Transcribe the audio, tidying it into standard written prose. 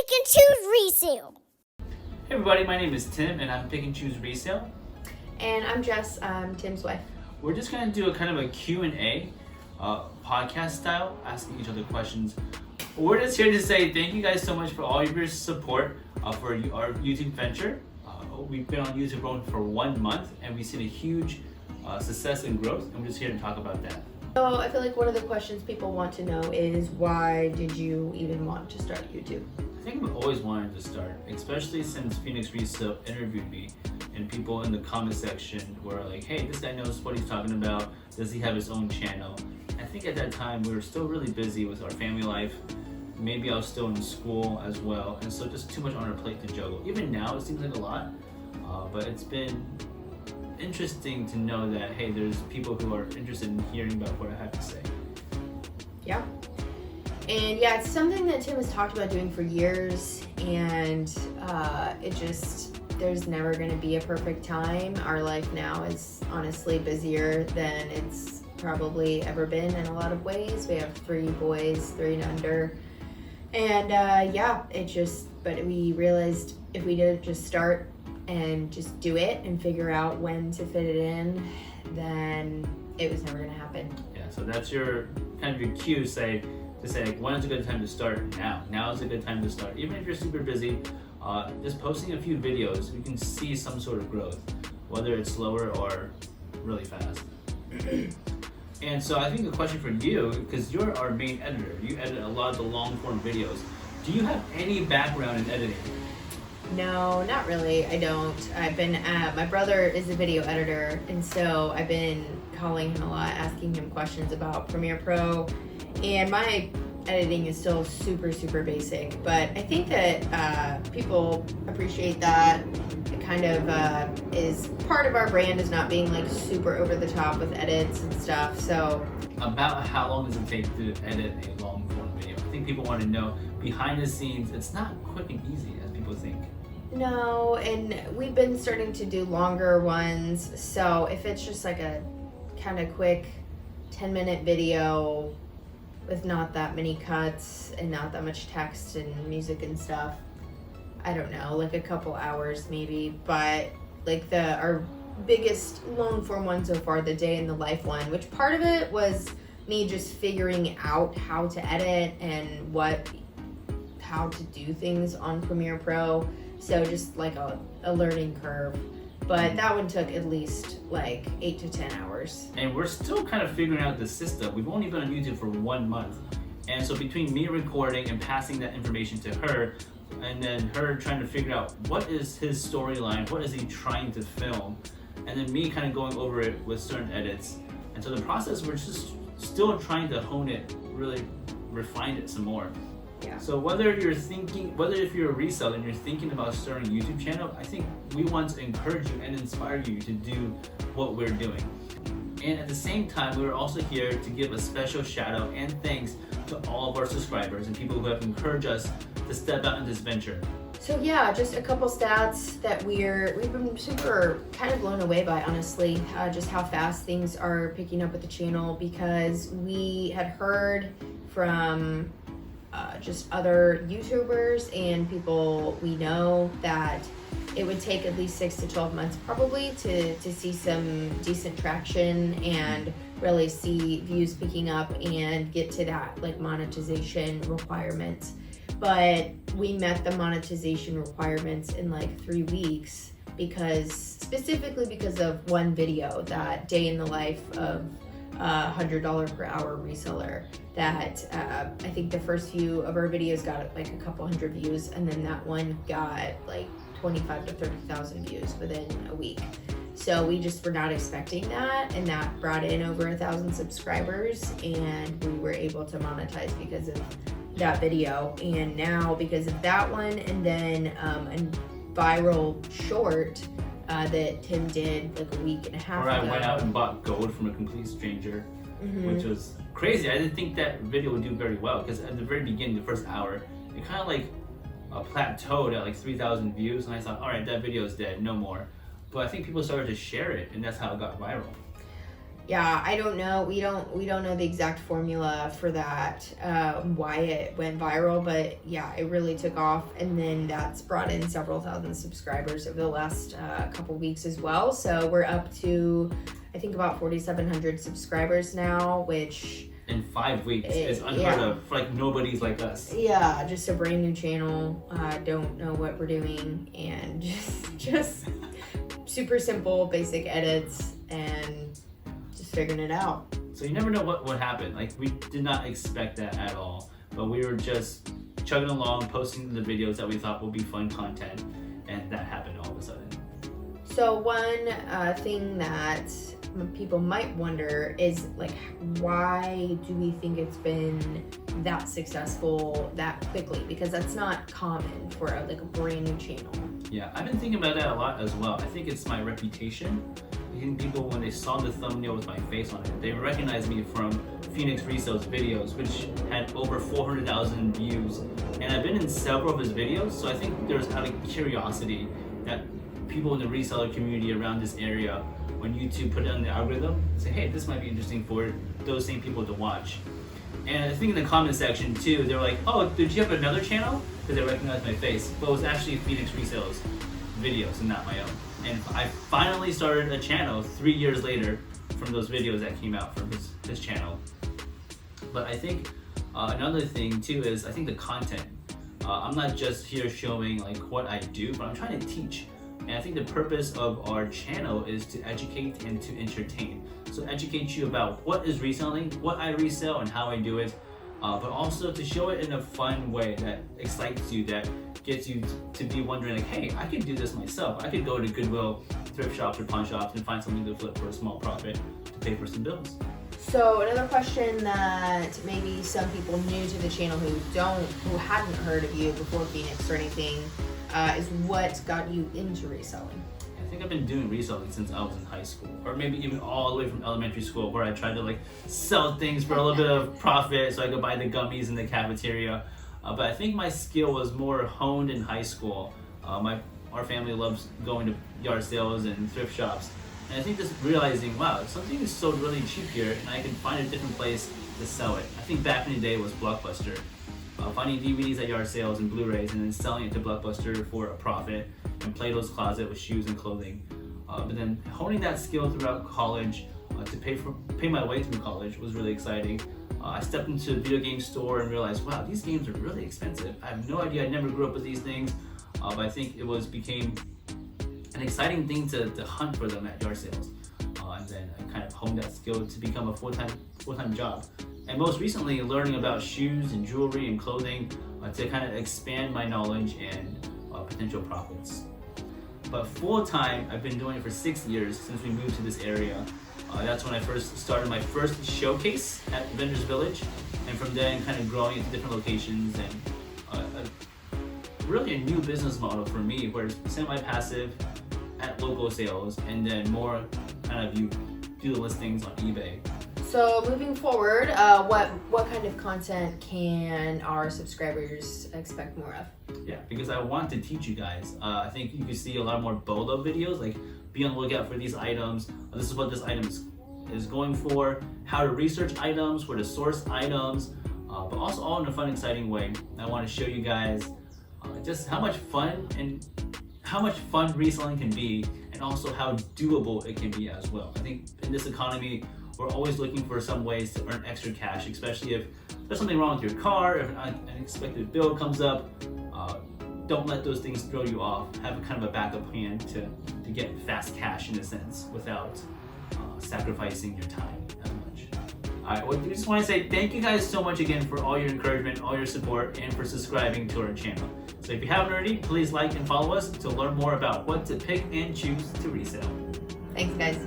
Pick and Choose Resale. Hey everybody, my name is Tim and I'm Pick and Choose Resale. And I'm Jess, Tim's wife. We're just going to do a kind of a Q&A podcast style, asking each other questions. We're just here to say thank you guys so much for all of your support for our YouTube venture. We've been on YouTube for 1 month and we've seen a huge success and growth, and we're just here to talk about that. So I feel like one of the questions people want to know is, why did you even want to start YouTube? I think I've always wanted to start, especially since Phoenix Resale interviewed me, and people in the comment section were like, hey, this guy knows what he's talking about. Does he have his own channel? I think at that time we were still really busy with our family life. Maybe I was still in school as well, and so just too much on our plate to juggle. Even now it seems like a lot, but it's been interesting to know that, hey, there's people who are interested in hearing about what I have to say. Yeah. And yeah, it's something that Tim has talked about doing for years, and there's never going to be a perfect time. Our life now is honestly busier than it's probably ever been in a lot of ways. We have 3 boys, 3 and under. And but we realized if we didn't just start and just do it and figure out when to fit it in, then it was never going to happen. Yeah, so that's your kind of your cue to say like, when is a good time to start? Now is a good time to start. Even if you're super busy, just posting a few videos, you can see some sort of growth, whether it's slower or really fast. And so I think the question for you, because you're our main editor, you edit a lot of the long form videos. Do you have any background in editing? No, not really. I don't. I've been, my brother is a video editor, and so I've been calling him a lot, asking him questions about Premiere Pro, and my editing is still super, super basic, but I think that people appreciate that. It kind of is part of our brand, is not being like super over the top with edits and stuff. So about how long does it take to edit a long form video? I think people want to know behind the scenes. It's not quick and easy as people think. No, and we've been starting to do longer ones, so if it's just like a kind of quick 10-minute video with not that many cuts and not that much text and music and stuff, I don't know, like a couple hours maybe. But like our biggest long form one so far, the day in the life one, which part of it was me just figuring out how to edit and how to do things on Premiere Pro. So just like a learning curve. But that one took at least like 8 to 10 hours. And we're still kind of figuring out the system. We've only been on YouTube for 1 month. And so between me recording and passing that information to her, and then her trying to figure out what is his storyline, what is he trying to film, and then me kind of going over it with certain edits. And so the process, we're just still trying to hone it, really refine it some more. Yeah. So whether if you're a reseller and you're thinking about starting a YouTube channel, I think we want to encourage you and inspire you to do what we're doing. And at the same time, we're also here to give a special shout out and thanks to all of our subscribers and people who have encouraged us to step out in this venture. So yeah, just a couple stats that we've been super kind of blown away by, honestly, just how fast things are picking up with the channel, because we had heard from just other YouTubers and people we know that it would take at least 6 to 12 months probably to see some decent traction and really see views picking up and get to that like monetization requirements. But we met the monetization requirements in like 3 weeks, specifically because of one video, that day in the life of $100 per hour reseller, that I think the first few of our videos got like a couple hundred views, and then that one got like 25 to 30,000 views within a week. So we just were not expecting that, and that brought in over 1,000 subscribers, and we were able to monetize because of that video. And now because of that one, and then a viral short that Tim did like a week and a half ago. I went out and bought gold from a complete stranger, which was crazy. I didn't think that video would do very well, because at the very beginning, the first hour, it kind of like plateaued at like 3,000 views, and I thought, all right, that video is dead, no more. But I think people started to share it, and that's how it got viral. Yeah, I don't know. We don't know the exact formula for that, why it went viral, but yeah, it really took off, and then that's brought in several thousand subscribers over the last couple weeks as well. So we're up to, I think, about 4,700 subscribers now, which in 5 weeks is unheard of for like nobody's like us. Yeah, just a brand new channel. Don't know what we're doing, and just super simple, basic edits, and figuring it out. So you never know what would happen. Like, we did not expect that at all, but we were just chugging along, posting the videos that we thought would be fun content, and that happened all of a sudden. So one thing that people might wonder is, like, why do we think it's been that successful that quickly? Because that's not common for a brand new channel. Yeah, I've been thinking about that a lot as well. I think it's my reputation. I think people, when they saw the thumbnail with my face on it, they recognized me from Phoenix Resale's videos, which had over 400,000 views. And I've been in several of his videos, so I think there's out of curiosity that people in the reseller community around this area, when YouTube put it on the algorithm, say, hey, this might be interesting for those same people to watch. And I think in the comment section too, they were like, oh, did you have another channel? Because they recognized my face. But it was actually Phoenix Resale's videos and not my own. And I finally started a channel 3 years later from those videos that came out from his channel. But I think another thing too is, I think the content. I'm not just here showing like what I do, but I'm trying to teach. And I think the purpose of our channel is to educate and to entertain. So educate you about what is reselling, what I resell, and how I do it, but also to show it in a fun way that excites you, that gets you to be wondering, like, hey, I could do this myself. I could go to Goodwill, thrift shops, or pawn shops and find something to flip for a small profit to pay for some bills. So another question that maybe some people new to the channel who hadn't heard of you before Phoenix or anything, is what got you into reselling? I think I've been doing reselling since I was in high school, or maybe even all the way from elementary school, where I tried to like sell things for a little bit of profit so I could buy the gummies in the cafeteria. But I think my skill was more honed in high school. Our family loves going to yard sales and thrift shops, and I think just realizing, wow, something is sold really cheap here, and I can find a different place to sell it. I think back in the day was Blockbuster. Finding DVDs at yard sales and Blu-rays and then selling it to Blockbuster for a profit, and Plato's Closet with shoes and clothing. But then honing that skill throughout college to pay my way through college was really exciting. I stepped into a video game store and realized, wow, these games are really expensive. I have no idea, I never grew up with these things, but I think it became an exciting thing to hunt for them at yard sales. And then I kind of honed that skill to become a full-time job. And most recently, learning about shoes and jewelry and clothing to kind of expand my knowledge and potential profits. But full-time, I've been doing it for 6 years since we moved to this area. That's when I first started my first showcase at Vendors Village, and from then kind of growing into different locations, and really a new business model for me, where it's semi-passive at local sales, and then more kind of you do the listings on eBay. So moving forward, what kind of content can our subscribers expect more of? Yeah, because I want to teach you guys. I think you can see a lot more BOLO videos, like be on the lookout for these items. This is what this item is going for, how to research items, where to source items, but also all in a fun, exciting way. I want to show you guys just how much fun reselling can be, and also how doable it can be as well. I think in this economy, we're always looking for some ways to earn extra cash, especially if there's something wrong with your car, if an unexpected bill comes up. Don't let those things throw you off. Have kind of a backup plan to get fast cash in a sense without sacrificing your time as much. Alright, well, I just want to say thank you guys so much again for all your encouragement, all your support, and for subscribing to our channel. So if you haven't already, please like and follow us to learn more about what to pick and choose to resell. Thanks, guys.